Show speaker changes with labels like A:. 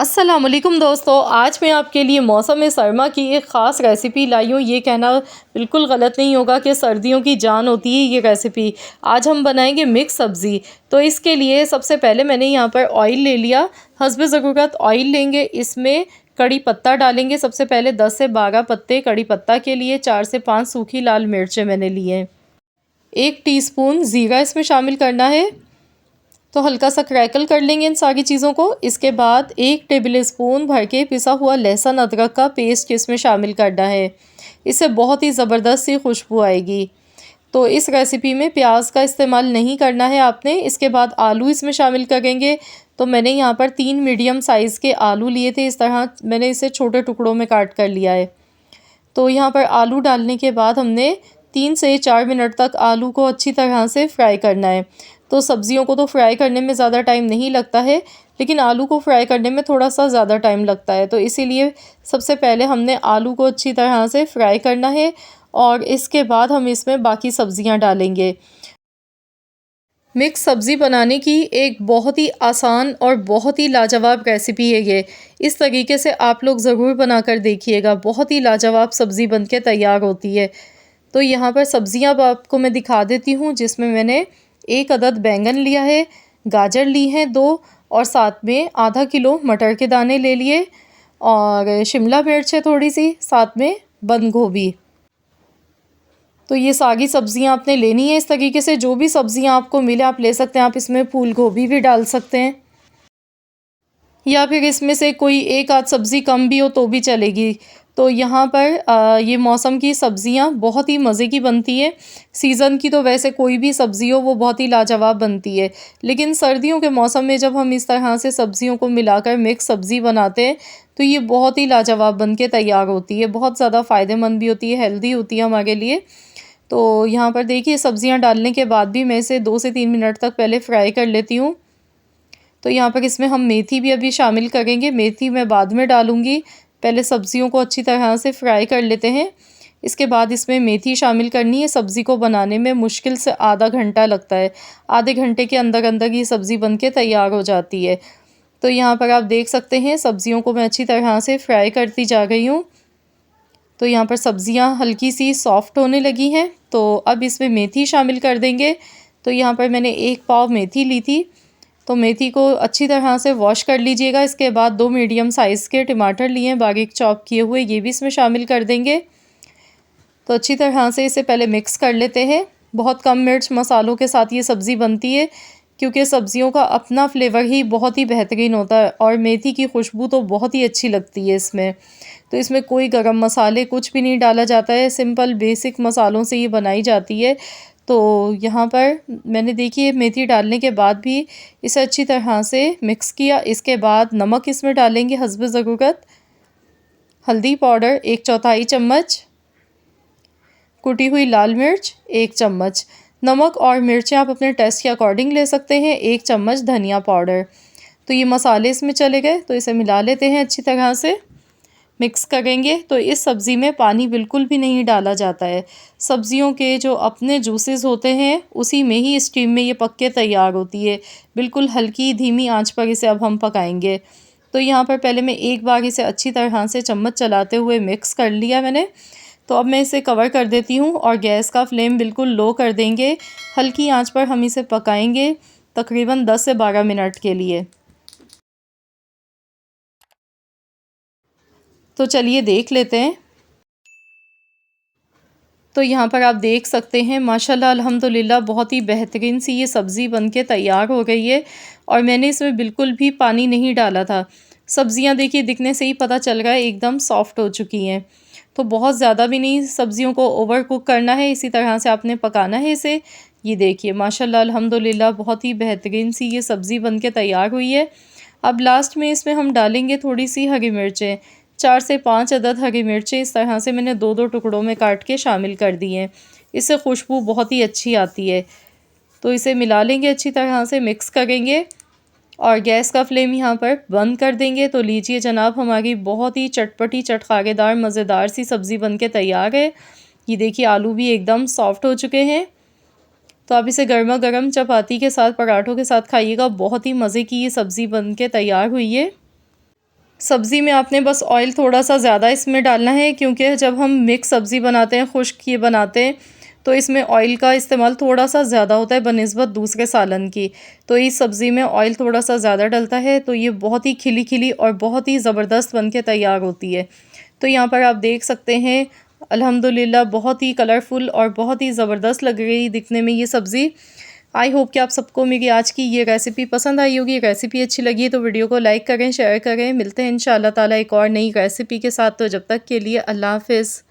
A: अस्सलाम वालेकुम दोस्तों, आज मैं आपके लिए मौसम सरमा की एक ख़ास रेसिपी लाई हूँ। ये कहना बिल्कुल गलत नहीं होगा कि सर्दियों की जान होती है ये रेसिपी। आज हम बनाएंगे मिक्स सब्ज़ी। तो इसके लिए सबसे पहले मैंने यहाँ पर ऑयल ले लिया। हस्ब ज़रूरत ऑयल लेंगे, इसमें कड़ी पत्ता डालेंगे। सबसे पहले 10 से 12 पत्ते कड़ी पत्ता के लिए, 4 से 5 सूखी लाल मिर्चें मैंने लिए हैं। 1 टीस्पून ज़ीरा इसमें शामिल करना है। तो हल्का सा क्रैकल कर लेंगे इन सारी चीज़ों को। इसके बाद 1 टेबल स्पून भर के पिसा हुआ लहसुन अदरक का पेस्ट इसमें शामिल करना है। इससे बहुत ही ज़बरदस्त सी खुशबू आएगी। तो इस रेसिपी में प्याज का इस्तेमाल नहीं करना है आपने। इसके बाद आलू इसमें शामिल करेंगे। तो मैंने यहाँ पर 3 मीडियम साइज़ के आलू लिए थे। इस तरह मैंने इसे छोटे टुकड़ों में काट कर लिया है। तो यहाँ पर आलू डालने के बाद हमने 3 से 4 मिनट तक आलू को अच्छी तरह से फ्राई करना है। तो सब्जियों को तो फ्राई करने में ज़्यादा टाइम नहीं लगता है, लेकिन आलू को फ्राई करने में थोड़ा सा ज़्यादा टाइम लगता है। तो इसीलिए सबसे पहले हमने आलू को अच्छी तरह से फ्राई करना है और इसके बाद हम इसमें बाकी सब्जियां डालेंगे। मिक्स सब्ज़ी बनाने की एक बहुत ही आसान और बहुत ही लाजवाब रेसिपी है ये। इस तरीके से आप लोग ज़रूर बनाकर देखिएगा, बहुत ही लाजवाब सब्ज़ी बनके तैयार होती है। तो यहाँ पर सब्ज़ियाँ अब आपको मैं दिखा देती हूँ, जिसमें मैंने 1 अदद बैंगन लिया है, गाजर ली हैं 2 और साथ में आधा किलो मटर के दाने ले लिए और शिमला मिर्च है थोड़ी सी, साथ में बंद गोभी। तो ये सारी सब्जियां आपने लेनी है इस तरीके से। जो भी सब्जियां आपको मिले आप ले सकते हैं। आप इसमें फूल गोभी भी डाल सकते हैं या फिर इसमें से कोई एक आध सब्ज़ी कम भी हो तो भी चलेगी। तो यहाँ पर ये मौसम की सब्ज़ियाँ बहुत ही मज़े की बनती है। सीज़न की तो वैसे कोई भी सब्ज़ी हो वो बहुत ही लाजवाब बनती है, लेकिन सर्दियों के मौसम में जब हम इस तरह से सब्ज़ियों को मिलाकर मिक्स सब्ज़ी बनाते हैं तो ये बहुत ही लाजवाब बन के तैयार होती है। बहुत ज़्यादा फ़ायदेमंद भी होती है, हेल्दी होती है हमारे लिए। तो यहाँ पर देखिए सब्ज़ियाँ डालने के बाद भी मैं इसे 2 से 3 मिनट तक पहले फ्राई कर लेती हूँ। तो यहाँ पर इसमें हम मेथी भी अभी शामिल करेंगे। मेथी मैं बाद में डालूँगी, पहले सब्ज़ियों को अच्छी तरह से फ्राई कर लेते हैं। इसके बाद इसमें मेथी शामिल करनी है। सब्ज़ी को बनाने में मुश्किल से आधा घंटा लगता है। आधे घंटे के अंदर अंदर ये सब्ज़ी बन के तैयार हो जाती है। तो यहाँ पर आप देख सकते हैं सब्ज़ियों को मैं अच्छी तरह से फ्राई करती जा रही हूँ। तो यहाँ पर सब्ज़ियाँ हल्की सी सॉफ़्ट होने लगी हैं। तो अब इसमें मेथी शामिल कर देंगे। तो यहाँ पर मैंने 1 पाव मेथी ली थी। तो मेथी को अच्छी तरह से वॉश कर लीजिएगा। इसके बाद 2 मीडियम साइज़ के टमाटर लिए हैं बारीक चॉप किए हुए, ये भी इसमें शामिल कर देंगे। तो अच्छी तरह से इसे पहले मिक्स कर लेते हैं। बहुत कम मिर्च मसालों के साथ ये सब्ज़ी बनती है, क्योंकि सब्ज़ियों का अपना फ्लेवर ही बहुत ही बेहतरीन होता है और मेथी की खुशबू तो बहुत ही अच्छी लगती है इसमें। तो इसमें कोई गरम मसाले कुछ भी नहीं डाला जाता है, सिंपल बेसिक मसालों से ये बनाई जाती है। तो यहाँ पर मैंने देखिए मेथी डालने के बाद भी इसे अच्छी तरह से मिक्स किया। इसके बाद नमक इसमें डालेंगे हस्ब ज़रूरत, हल्दी पाउडर 1/4 चम्मच, कुटी हुई लाल मिर्च 1 चम्मच, नमक और मिर्चें आप अपने टेस्ट के अकॉर्डिंग ले सकते हैं, 1 चम्मच धनिया पाउडर। तो ये मसाले इसमें चले गए, तो इसे मिला लेते हैं अच्छी तरह से, मिक्स करेंगे। तो इस सब्ज़ी में पानी बिल्कुल भी नहीं डाला जाता है। सब्ज़ियों के जो अपने जूसेस होते हैं उसी में ही स्टीम में ये पक के तैयार होती है। बिल्कुल हल्की धीमी आंच पर इसे अब हम पकाएंगे। तो यहाँ पर पहले मैं एक बार इसे अच्छी तरह से चम्मच चलाते हुए मिक्स कर लिया मैंने। तो अब मैं इसे कवर कर देती हूँ और गैस का फ्लेम बिल्कुल लो कर देंगे। हल्की आंच पर हम इसे पकाएंगे तकरीबन 10 से 12 मिनट के लिए। तो चलिए देख लेते हैं। तो यहाँ पर आप देख सकते हैं माशाल्लाह अल्हम्दुलिल्लाह बहुत ही बेहतरीन सी ये सब्ज़ी बनके तैयार हो गई है और मैंने इसमें बिल्कुल भी पानी नहीं डाला था। सब्ज़ियाँ देखिए दिखने से ही पता चल रहा है एकदम सॉफ़्ट हो चुकी हैं। तो बहुत ज़्यादा भी नहीं सब्ज़ियों को ओवर कुक करना है, इसी तरह से आपने पकाना है इसे। ये देखिए माशाल्लाह अल्हम्दुलिल्लाह बहुत ही बेहतरीन सी ये सब्ज़ी बनके तैयार हुई है। अब लास्ट में इसमें हम डालेंगे थोड़ी सी हरी मिर्चें, 4 से 5 अदद हरी मिर्चें इस तरह से मैंने 2-2 टुकड़ों में काट के शामिल कर दी हैं। इससे खुशबू बहुत ही अच्छी आती है। तो इसे मिला लेंगे अच्छी तरह से, मिक्स करेंगे और गैस का फ्लेम यहाँ पर बंद कर देंगे। तो लीजिए जनाब हमारी बहुत ही चटपटी चटखारेदार मज़ेदार सी सब्ज़ी बनके तैयार है। ये देखिए आलू भी एकदम सॉफ्ट हो चुके हैं। तो आप इसे गर्मा गर्म चपाती के साथ, पराठों के साथ खाइएगा। बहुत ही मज़े की ये सब्ज़ी बनके तैयार हुई है। सब्ज़ी में आपने बस ऑयल थोड़ा-सा ज़्यादा इसमें डालना है, क्योंकि जब हम मिक्स सब्ज़ी बनाते हैं, खुश्क ये बनाते हैं, तो इसमें ऑयल का इस्तेमाल थोड़ा-सा ज़्यादा होता है बनिस्बत दूसरे सालन की। तो इस सब्ज़ी में ऑयल थोड़ा-सा ज़्यादा डलता है, तो ये बहुत ही खिली-खिली और बहुत ही ज़बरदस्त बन के तैयार होती है। तो यहाँ पर आप देख सकते हैं, अल्हम्दुलिल्लाह बहुत ही कलरफुल और बहुत ही ज़बरदस्त लग रही दिखने में ये सब्ज़ी। आई होप कि आप सबको मेरी आज की ये रेसिपी पसंद आई होगी। रेसिपी अच्छी लगी है तो वीडियो को लाइक करें, शेयर करें। मिलते हैं इंशाअल्लाह ताला एक और नई रेसिपी के साथ। तो जब तक के लिए अल्लाह हाफ़िज़।